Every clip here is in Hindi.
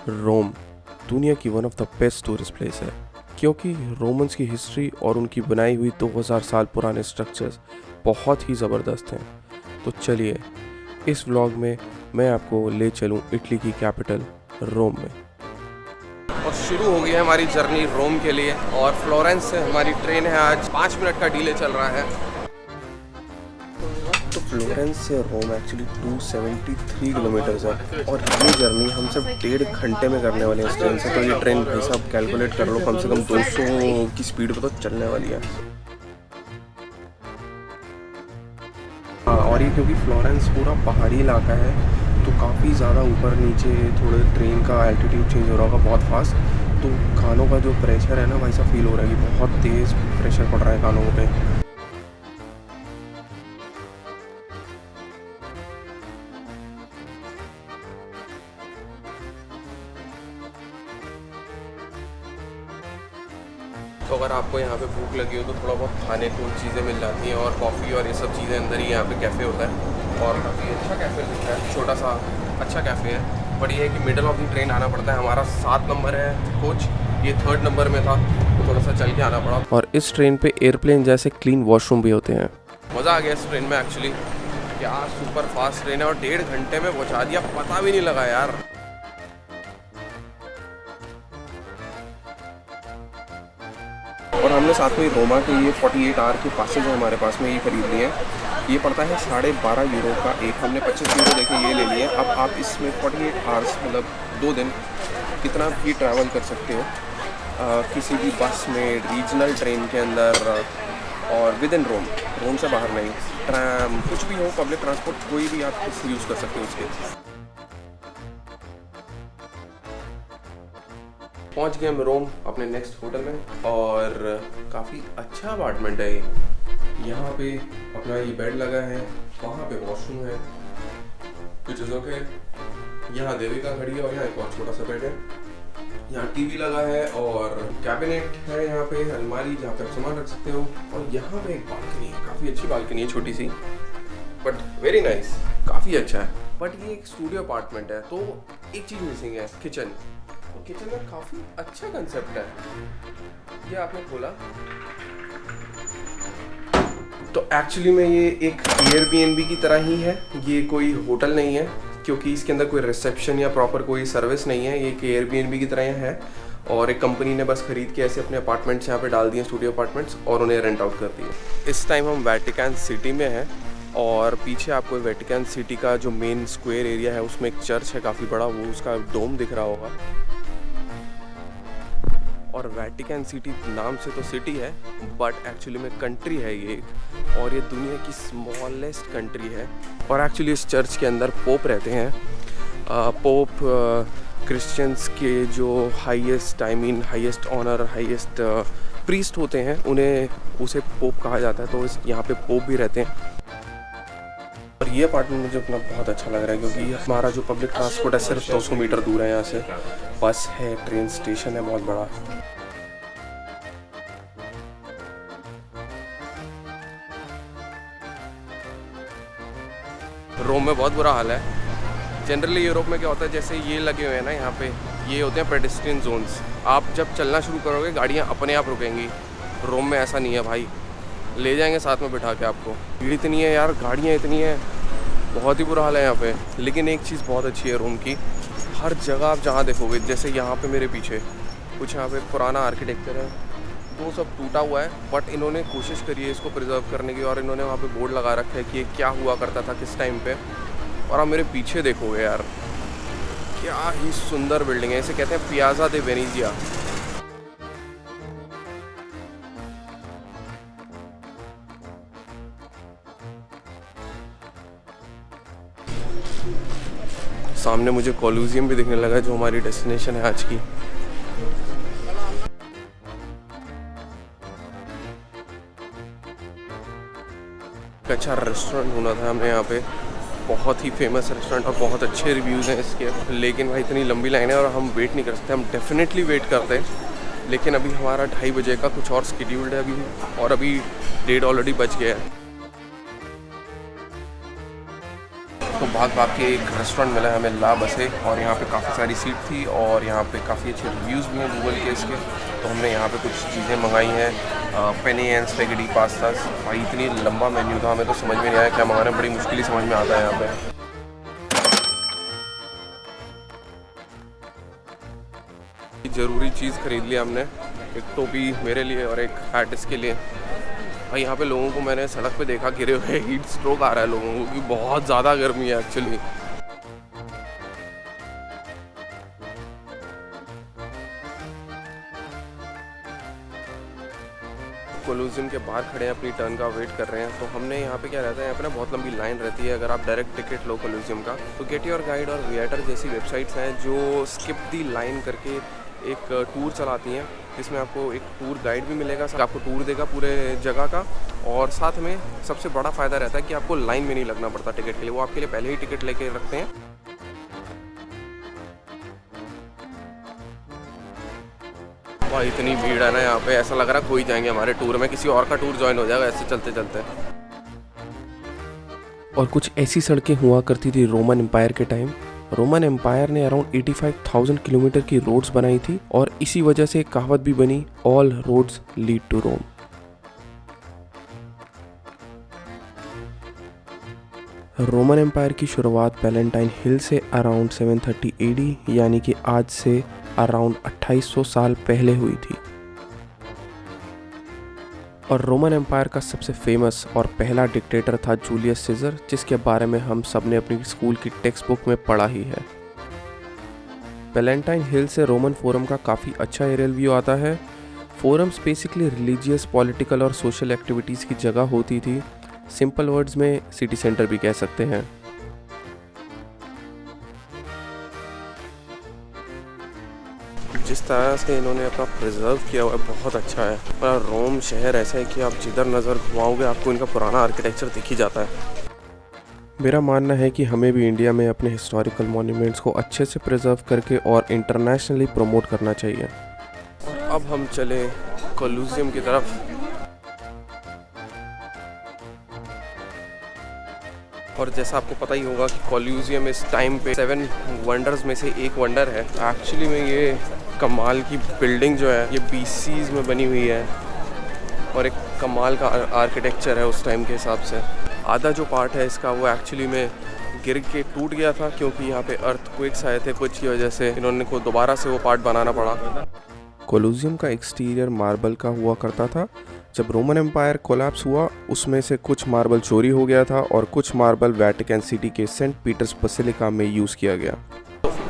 रोम दुनिया की one of the best tourist place है क्योंकि रोमन्स की हिस्ट्री और उनकी बनाई हुई 2000 साल पुराने स्ट्रक्चर्स बहुत ही ज़बरदस्त हैं। तो चलिए इस व्लॉग में मैं आपको ले चलूं इटली की कैपिटल रोम में। और शुरू हो गई है हमारी जर्नी रोम के लिए और फ्लोरेंस से हमारी ट्रेन है। आज 5 मिनट का डिले चल रहा है। तो फ्लोरेंस से रोम एक्चुअली 273 किलोमीटर्स है और ये जर्नी हम सिर्फ 1.5 घंटे में करने वाले हैं इस ट्रेन से। तो ये ट्रेन भाई साहब कैलकुलेट कर लो, कम से कम 200 की स्पीड पे तो चलने वाली है। और ये क्योंकि फ्लोरेंस पूरा पहाड़ी इलाका है तो काफ़ी ज़्यादा ऊपर नीचे थोड़े ट्रेन का एल्टीट्यूड चेंज हो रहा होगा बहुत फास्ट। तो कानों का जो प्रेशर है ना भाई साहब फील हो रहा है कि बहुत तेज़ प्रेशर पड़ रहा है कानों पे। तो अगर आपको यहाँ पे भूख लगी हो तो थोड़ा बहुत खाने को चीज़ें मिल जाती हैं और कॉफ़ी और ये सब चीज़ें अंदर ही यहाँ पे कैफ़े होता है और काफ़ी अच्छा कैफ़े दिख रहा है, छोटा सा अच्छा कैफ़े है। बट ये है कि मिडल ऑफ द ट्रेन आना पड़ता है। हमारा 7 नंबर है कोच, ये 3rd नंबर में था तो थोड़ा सा चल के आना पड़ा। और इस ट्रेन पे एयरप्लेन जैसे क्लीन वॉशरूम भी होते हैं। मज़ा आ गया इस ट्रेन में एक्चुअली, क्या सुपर फास्ट ट्रेन है और 1.5 घंटे में पहुँचा दिया, पता भी नहीं लगा यार। और हमने साथ में रोमा के ये 48 आवर के पासेज है हमारे पास में, ये खरीद लिए हैं। ये पड़ता है 12.5 यूरो का एक, हमने 25 यूरो देके ये ले लिए। अब आप इसमें 48 आवर्स मतलब 2 दिन कितना भी ट्रैवल कर सकते हो किसी भी बस में, रीजनल ट्रेन के अंदर और विद इन रोम से बाहर नहीं। ट्रैम कुछ भी हो, पब्लिक ट्रांसपोर्ट कोई भी आप यूज़ कर सकते हो उसके। पहुंच गए हम रोम अपने नेक्स्ट होटल में और काफ़ी अच्छा अपार्टमेंट है ये। यहाँ पे अपना ये बेड लगा है, वहाँ पे वॉशरूम है, कुछ ओके। यहाँ देविका खड़ी है और यहाँ एक और छोटा सा बेड है। यहाँ टीवी लगा है और कैबिनेट है, यहाँ पे अलमारी जहाँ पे आप सामान रख सकते हो। और यहाँ पे एक बालकनी है, काफ़ी अच्छी बालकनी है, छोटी सी बट वेरी नाइस, काफ़ी अच्छा है। बट ये एक स्टूडियो अपार्टमेंट है तो एक चीज़ मिसिंग है, किचन। किचन में काफ़ी अच्छा कंसेप्ट है। ये आपने खोला तो एक्चुअली में ये एक एयरबीएनबी की तरह ही है, ये कोई होटल नहीं है क्योंकि इसके अंदर कोई रिसेप्शन या प्रॉपर कोई सर्विस नहीं है। ये एक एयरबीएनबी की तरह है और एक कंपनी ने बस खरीद के ऐसे अपने अपार्टमेंट्स यहाँ पे डाल दिए, स्टूडियो अपार्टमेंट्स, और उन्हें रेंट आउट कर दिए। इस टाइम हम वेटिकन सिटी में हैं और पीछे आपको वेटिकन सिटी का जो मेन स्क्वायर एरिया है उसमें एक चर्च है काफ़ी बड़ा, वो उसका डोम दिख रहा होगा। और वेटिकन सिटी नाम से तो सिटी है बट एक्चुअली में कंट्री है ये एक, और ये दुनिया की स्मॉलेस्ट कंट्री है। और एक्चुअली इस चर्च के अंदर पोप रहते हैं। पोप क्रिश्चियंस के जो हाईएस्ट ऑनर, हाईएस्ट प्रीस्ट होते हैं, उसे पोप कहा जाता है। तो यहाँ पे पोप भी रहते हैं। और ये अपार्टमेंट मुझे अपना बहुत अच्छा लग रहा है क्योंकि हमारा जो पब्लिक ट्रांसपोर्ट है सिर्फ 200 मीटर दूर है यहाँ से। बस है, ट्रेन स्टेशन है बहुत बड़ा। रोम में बहुत बुरा हाल है। जनरली यूरोप में क्या होता है, जैसे ये लगे हुए हैं ना यहाँ पे, ये होते हैं पेडेस्ट्रियन जोन्स। आप जब चलना शुरू करोगे गाड़ियाँ अपने आप रुकेंगी। रोम में ऐसा नहीं है भाई, ले जाएंगे साथ में बिठा के आपको। भीड़ इतनी है यार, गाड़ियाँ इतनी है, बहुत ही बुरा हाल है यहाँ पे। लेकिन एक चीज़ बहुत अच्छी है रोम की, हर जगह आप जहाँ देखोगे, जैसे यहाँ पे मेरे पीछे कुछ यहाँ पे पुराना आर्किटेक्चर है, वो सब टूटा हुआ है बट इन्होंने कोशिश करी है इसको प्रिजर्व करने की। और इन्होंने वहाँ पे बोर्ड लगा रखा है कि ये क्या हुआ करता था किस टाइम पे। और आप मेरे पीछे देखोगे यार, क्या ही सुंदर बिल्डिंग है। इसे कहते हैं पियाज़ा दे वेनेजिया। सामने मुझे कोलोसियम भी दिखने लगा जो हमारी डेस्टिनेशन है आज की। अच्छा रेस्टोरेंट ढूंढा था हमने यहाँ पे, बहुत ही फेमस रेस्टोरेंट और बहुत अच्छे रिव्यूज़ हैं इसके। लेकिन भाई इतनी लंबी लाइन है और हम वेट नहीं कर सकते। हम डेफिनेटली वेट करते हैं लेकिन अभी हमारा 2:30 बजे का कुछ और शेड्यूल्ड है अभी, और अभी 1:30 ऑलरेडी बज गया है। तो भाग भाग के एक रेस्टोरेंट मिला है हमें, ला बसे, और यहाँ पे काफ़ी सारी सीट थी और यहाँ पे काफ़ी अच्छे रिव्यूज़ भी हैं गूगल के इसके। तो हमने यहाँ पे कुछ चीज़ें मंगाई हैं, पेनी एंड स्पेगेटी पास्तास। भाई इतनी लंबा मेन्यू था, हमें तो समझ में नहीं आया क्या मंगाना, बड़ी मुश्किल ही समझ में आता है यहाँ पे। ज़रूरी चीज़ खरीद लिया हमने, एक टोपी मेरे लिए और एक हैट इसके लिए। भाई यहाँ पे लोगों को मैंने सड़क पे देखा गिरे हुए, हीट स्ट्रोक आ रहा है लोगों को, क्योंकि बहुत ज़्यादा गर्मी है एक्चुअली। कोलोसियम के बाहर खड़े हैं, अपनी टर्न का वेट कर रहे हैं। तो हमने यहाँ पे क्या रहता है, यहाँ पे ना बहुत लंबी लाइन रहती है। अगर आप डायरेक्ट टिकट लो कोलोसियम का, तो गेट योर गाइड और विएटर जैसी वेबसाइट्स हैं जो स्किप दी लाइन करके एक टूर चलाती हैं, जिसमें आपको एक टूर गाइड भी मिलेगा, आपको टूर देगा पूरे जगह का। और साथ में सबसे बड़ा फ़ायदा रहता है कि आपको लाइन में नहीं लगना पड़ता टिकट के लिए, वो आपके लिए पहले ही टिकट लेके रखते हैं। वाह इतनी भीड़ है ना यहाँ पे, ऐसा लग रहा है खो ही जाएंगे हमारे टूर में, किसी और का टूर ज्वाइन हो जाएगा ऐसे चलते चलते। और कुछ ऐसी सड़कें हुआ करती थी रोमन एम्पायर के टाइम। रोमन एम्पायर ने अराउंड 85,000 किलोमीटर की रोड्स बनाई थी, और इसी वजह से एक कहावत भी बनी, all roads lead to Rome. Roman empire की शुरुआत पैलेंटाइन हिल से अराउंड 730 एडी यानी कि आज से अराउंड 2800 साल पहले हुई थी। और रोमन एम्पायर का सबसे फेमस और पहला डिक्टेटर था जूलियस सीजर, जिसके बारे में हम सब ने अपनी स्कूल की टेक्स्ट बुक में पढ़ा ही है। पैलेंटाइन हिल से रोमन फोरम का काफ़ी अच्छा एरियल व्यू आता है। फोरम्स बेसिकली रिलीजियस, पॉलिटिकल और सोशल एक्टिविटीज़ की जगह होती थी। सिंपल वर्ड्स में सिटी सेंटर भी कह सकते हैं। जिस तरह से इन्होंने अपना प्रिजर्व किया हुआ है बहुत अच्छा है। और रोम शहर ऐसा है कि आप जिधर नज़र घुमाओगे आपको इनका पुराना आर्किटेक्चर दिख ही जाता है। मेरा मानना है कि हमें भी इंडिया में अपने हिस्टोरिकल मॉन्यूमेंट्स को अच्छे से प्रिजर्व करके और इंटरनेशनली प्रमोट करना चाहिए। और अब हम चले कोलोसियम की तरफ। और जैसा आपको पता ही होगा कि कोलोसियम इस टाइम पे 7 वंडर्स में से एक वंडर है। एक्चुअली में ये कमाल की बिल्डिंग जो है ये BCs में बनी हुई है, और एक कमाल का आर्किटेक्चर है उस टाइम के हिसाब से। आधा जो पार्ट है इसका वो एक्चुअली में गिर के टूट गया था, क्योंकि यहाँ पे अर्थक्वेक्स आए थे कुछ की वजह से, इन्होंने को दोबारा से वो पार्ट बनाना पड़ा। कोलोसियम का एक्सटीरियर मार्बल का हुआ करता था। जब रोमन एम्पायर कोलैप्स हुआ उसमें से कुछ मार्बल चोरी हो गया था, और कुछ मार्बल वेटिकन सिटी के सेंट पीटर्स बसिलिका में यूज़ किया गया।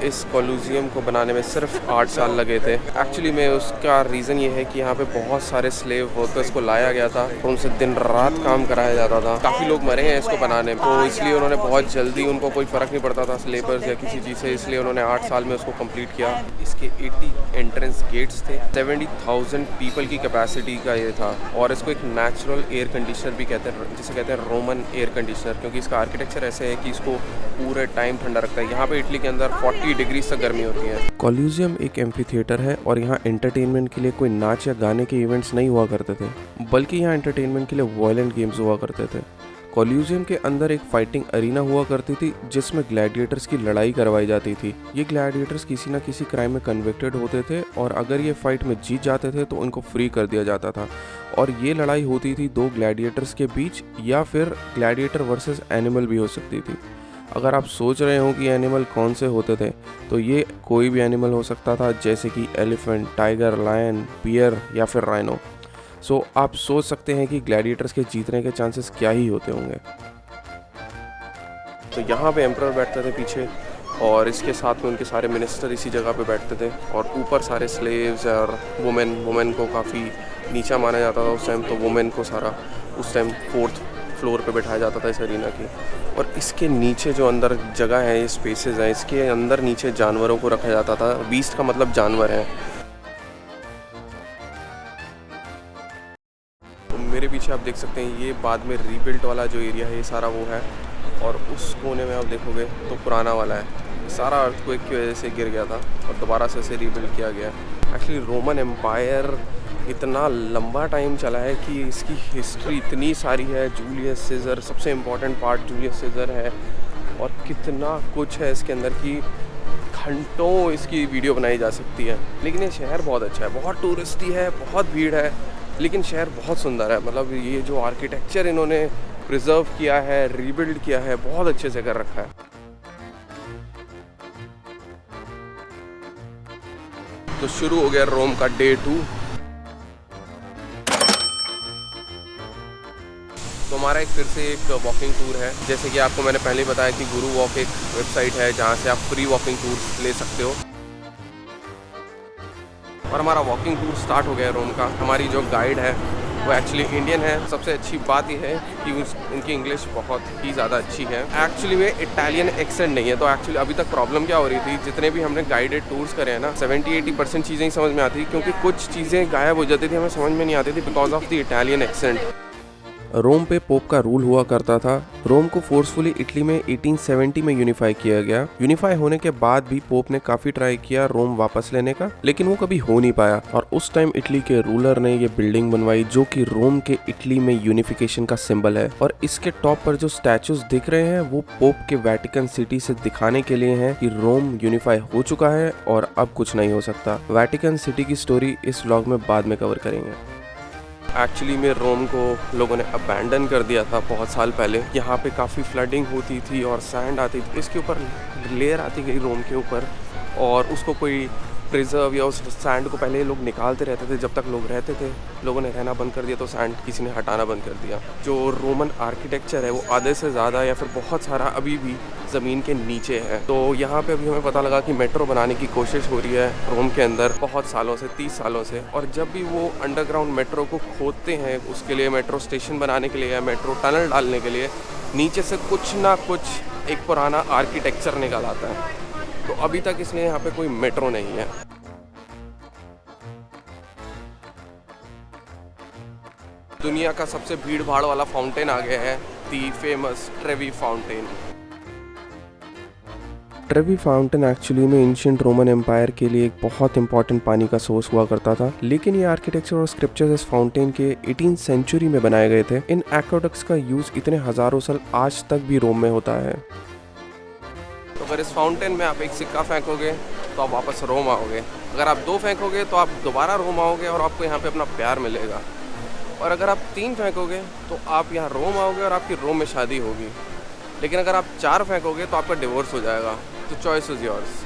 इस कोलोसियम को बनाने में सिर्फ 8 साल लगे थे। एक्चुअली में उसका रीज़न ये है कि यहाँ पे बहुत सारे स्लेव वर्कर्स को लाया गया था, तो उनसे दिन रात काम कराया जाता था। काफ़ी लोग मरे हैं इसको बनाने में, तो इसलिए उन्होंने बहुत जल्दी, उनको कोई फ़र्क नहीं पड़ता था लेबर्स या किसी चीज़ से, इसलिए उन्होंने 8 साल में उसको कंप्लीट किया। इसके 80 एंट्रेंस गेट्स थे, 70,000 पीपल की कैपेसिटी का ये था। और इसको एक नेचुरल एयर कंडीशनर भी कहते हैं, जिसे कहते हैं रोमन एयर कंडीशनर, क्योंकि इसका आर्किटेक्चर ऐसे है कि इसको पूरे टाइम ठंडा रखता है। यहाँ पे इटली के अंदर 40 डिग्री तक गर्मी होती है। कोलोसियम एक एम्फी थिएटर है, और यहाँ एंटरटेनमेंट के लिए कोई नाच या गाने के इवेंट्स नहीं हुआ करते थे, बल्कि यहाँ एंटरटेनमेंट के लिए वायलेंट गेम्स हुआ करते थे। कोलोसियम के अंदर एक फाइटिंग अरीना हुआ करती थी, जिसमें ग्लैडिएटर्स की लड़ाई करवाई जाती थी। ये ग्लैडिएटर्स किसी न किसी क्राइम में कन्विक्टेड होते थे, और अगर ये फाइट में जीत जाते थे तो उनको फ्री कर दिया जाता था। और ये लड़ाई होती थी 2 ग्लैडिएटर्स के बीच, या फिर ग्लैडिएटर वर्सेस एनिमल भी हो सकती थी। अगर आप सोच रहे हो कि एनिमल कौन से होते थे, तो ये कोई भी एनिमल हो सकता था, जैसे कि एलिफेंट, टाइगर, लायन, बियर या फिर राइनो। सो आप सोच सकते हैं कि ग्लैडिएटर्स के जीतने के चांसेस क्या ही होते होंगे। तो यहाँ पे एम्परर बैठते थे पीछे, और इसके साथ में उनके सारे मिनिस्टर इसी जगह पे बैठते थे, और ऊपर सारे स्लेव्स और वुमेन को काफ़ी नीचा माना जाता था उस टाइम, तो वुमेन को सारा उस टाइम 4th फ्लोर पे बैठाया जाता था इस अरीना की। और इसके नीचे जो अंदर जगह है, ये स्पेसेस हैं, इसके अंदर नीचे जानवरों को रखा जाता था। बीस्ट का मतलब जानवर है। तो मेरे पीछे आप देख सकते हैं, ये बाद में रीबिल्ट वाला जो एरिया है ये सारा वो है, और उस कोने में आप देखोगे तो पुराना वाला है। सारा अर्थक्वेक की वजह से गिर गया था और दोबारा से इसे रीबिल्ड किया गया। एक्चुअली रोमन एम्पायर इतना लंबा टाइम चला है कि इसकी हिस्ट्री इतनी सारी है। जूलियस सीजर सबसे इम्पोर्टेंट पार्ट जूलियस सीजर है, और कितना कुछ है इसके अंदर कि घंटों इसकी वीडियो बनाई जा सकती है। लेकिन ये शहर बहुत अच्छा है, बहुत टूरिस्टी है, बहुत भीड़ है, लेकिन शहर बहुत सुंदर है। मतलब ये जो आर्किटेक्चर इन्होंने प्रिजर्व किया है, रीबिल्ड किया है, बहुत अच्छे से कर रखा है। तो शुरू हो गया रोम का डे 2। तो हमारा एक फिर से एक वॉकिंग टूर है। जैसे कि आपको मैंने पहले बताया कि गुरु वॉक एक वेबसाइट है जहाँ से आप फ्री वॉकिंग टूर ले सकते हो। और हमारा वॉकिंग टूर स्टार्ट हो गया रोम का। हमारी जो गाइड है वो एक्चुअली इंडियन है। सबसे अच्छी बात यह है कि उनकी इंग्लिश बहुत ही ज़्यादा अच्छी है। एक्चुअली में इटालियन एक्सेंट नहीं है। तो एक्चुअली अभी तक प्रॉब्लम क्या हो रही थी, जितने भी हमने गाइडेड टूर्स करे हैं ना, 70-80% चीज़ें ही समझ में आती थी, क्योंकि कुछ चीज़ें गायब हो जाती थी, हमें समझ में नहीं आती थी because of the Italian accent. Rome पे पोप का रूल हुआ करता था। रोम को फोर्सफुली इटली में 1870 में यूनिफाई किया गया। यूनिफाई होने के बाद भी पोप ने काफी ट्राई किया रोम वापस लेने का, लेकिन वो कभी हो नहीं पाया। और उस टाइम इटली के रूलर ने ये बिल्डिंग बनवाई जो कि रोम के इटली में यूनिफिकेशन का सिंबल है। और इसके टॉप पर जो स्टैचूज दिख रहे हैं वो पोप के वेटिकन सिटी से दिखाने के लिए हैं कि रोम यूनिफाई हो चुका है और अब कुछ नहीं हो सकता। वेटिकन सिटी की स्टोरी इस व्लॉग में बाद में कवर करेंगे। एक्चुअली में रोम को लोगों ने अबैंडन कर दिया था बहुत साल पहले। यहाँ पे काफ़ी फ्लडिंग होती थी और सैंड आती थी, इसके ऊपर लेयर आती गई रोम के ऊपर, और उसको कोई प्रिजर्व या उस सैंड को पहले लोग निकालते रहते थे जब तक लोग रहते थे। लोगों ने रहना बंद कर दिया तो सैंड किसी ने हटाना बंद कर दिया। जो रोमन आर्किटेक्चर है वो आधे से ज़्यादा या फिर बहुत सारा अभी भी ज़मीन के नीचे है। तो यहाँ पे अभी हमें पता लगा कि मेट्रो बनाने की कोशिश हो रही है रोम के अंदर बहुत सालों से, 30 सालों से। और जब भी वो अंडरग्राउंड मेट्रो को खोदते हैं उसके लिए, मेट्रो स्टेशन बनाने के लिए या मेट्रो टनल डालने के लिए, नीचे से कुछ ना कुछ एक पुराना आर्किटेक्चर निकल आता है। तो अभी तक इसलिए यहाँ पे कोई मेट्रो नहीं है। दुनिया का सबसे भीड़ भाड़ वाला फाउंटेन आ गया है, the famous Trevi fountain. Trevi fountain actually में एंशिएंट रोमन एम्पायर के लिए एक बहुत इंपॉर्टेंट पानी का सोर्स हुआ करता था, लेकिन ये आर्किटेक्चर और स्क्रिप्चर्स इस फाउंटेन के 18th सेंचुरी में बनाए गए थे। इन एक्वेडक्ट्स का यूज इतने हजारों साल आज तक भी रोम में होता है। तो अगर इस फाउंटेन में आप एक सिक्का फेंकोगे तो आप वापस रोम आओगे। अगर आप 2 फेंकोगे तो आप दोबारा रोम आओगे और आपको यहाँ पे अपना प्यार मिलेगा। और अगर आप 3 फेंकोगे तो आप यहाँ रोम आओगे और आपकी रोम में शादी होगी। लेकिन अगर आप 4 फेंकोगे तो आपका डिवोर्स हो जाएगा। तो चॉइस इज योर्स।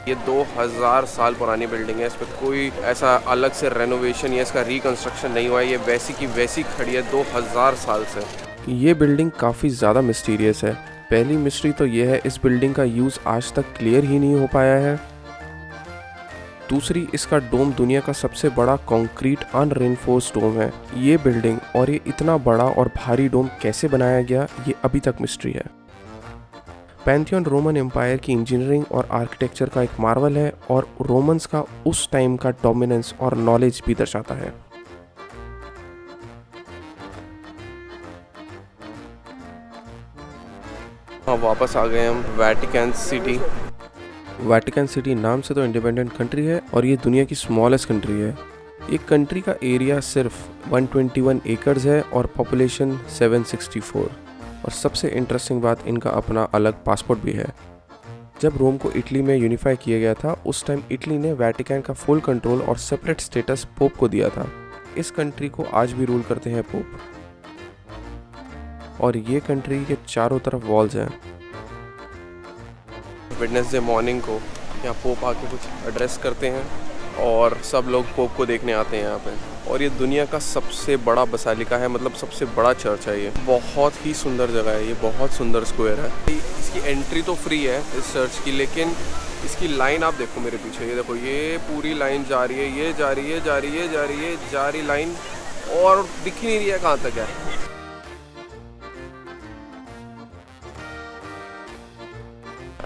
ये 2000 साल पुरानी बिल्डिंग है। इस पर कोई ऐसा अलग से रेनोवेशन या इसका रिकंस्ट्रक्शन नहीं हुआ है। ये वैसी की वैसी खड़ी है 2000 साल से। ये बिल्डिंग काफ़ी ज़्यादा मिस्टीरियस है। पहली मिस्ट्री तो ये है, इस बिल्डिंग का यूज़ आज तक क्लियर ही नहीं हो पाया है। दूसरी, इसका डोम दुनिया का सबसे बड़ा कंक्रीट अनरेनफोर्स्ड डोम है। ये बिल्डिंग और ये इतना बड़ा और भारी डोम कैसे बनाया गया, ये अभी तक मिस्ट्री है। पैंथियन रोमन एम्पायर की इंजीनियरिंग और आर्किटेक्चर का एक मार्वल है और रोमन्स का उस टाइम का डोमिनेंस और नॉलेज भी दर्शाता है। वापस आ गए हम वेटिकन सिटी। वेटिकन सिटी नाम से तो इंडिपेंडेंट कंट्री है और ये दुनिया की स्मॉलेस्ट कंट्री है। एक कंट्री का एरिया सिर्फ 121 एकर्स है और पॉपुलेशन 764। और सबसे इंटरेस्टिंग बात, इनका अपना अलग पासपोर्ट भी है। जब रोम को इटली में यूनिफाई किया गया था उस टाइम इटली ने वेटिकन का फुल कंट्रोल और सेपरेट स्टेटस पोप को दिया था। इस कंट्री को आज भी रूल करते हैं पोप। और ये कंट्री के चारों तरफ वॉल्स हैं। वेडनेसडे मॉर्निंग को यहाँ पोप आके कुछ एड्रेस करते हैं और सब लोग पोप को देखने आते हैं यहाँ पे। और ये दुनिया का सबसे बड़ा बसालिका है, मतलब सबसे बड़ा चर्च है। ये बहुत ही सुंदर जगह है, ये बहुत सुंदर स्क्वायर है। इसकी एंट्री तो फ्री है इस चर्च की, लेकिन इसकी लाइन आप देखो मेरे पीछे, ये देखो, ये पूरी लाइन जा रही है, ये जा रही है, जा रही है, जा रही है, जा रही लाइन, और दिख ही नहीं रही है कहाँ तक है।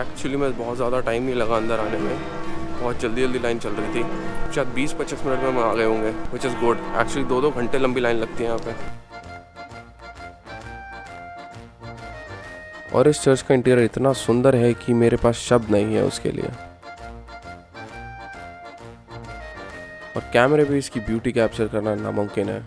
एक्चुअली में बहुत ज़्यादा टाइम नहीं लगा अंदर आने में, बहुत जल्दी जल्दी लाइन चल रही थी। शायद 20-25 मिनट में हम आ गए होंगे, विच इज़ गुड। एक्चुअली 2-2 घंटे लंबी लाइन लगती है यहाँ पे। और इस चर्च का इंटीरियर इतना सुंदर है कि मेरे पास शब्द नहीं है उसके लिए। और कैमरे पे इसकी ब्यूटी कैप्चर करना नामुमकिन है।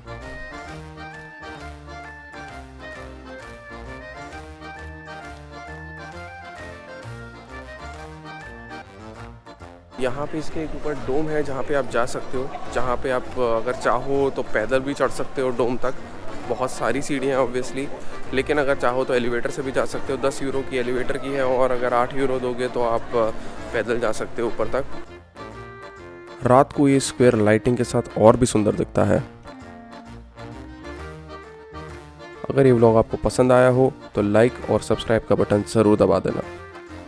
यहाँ पे इसके एक ऊपर डोम है जहाँ पे आप जा सकते हो, जहाँ पे आप अगर चाहो तो पैदल भी चढ़ सकते हो डोम तक। बहुत सारी सीढ़ियाँ ऑब्वियसली, लेकिन अगर चाहो तो एलिवेटर से भी जा सकते हो। 10 यूरो की एलिवेटर की है और अगर 8 यूरो दोगे तो आप पैदल जा सकते हो ऊपर तक। रात को ये स्क्वायर लाइटिंग के साथ और भी सुंदर दिखता है। अगर ये व्लॉग आपको पसंद आया हो तो लाइक और सब्सक्राइब का बटन ज़रूर दबा देना।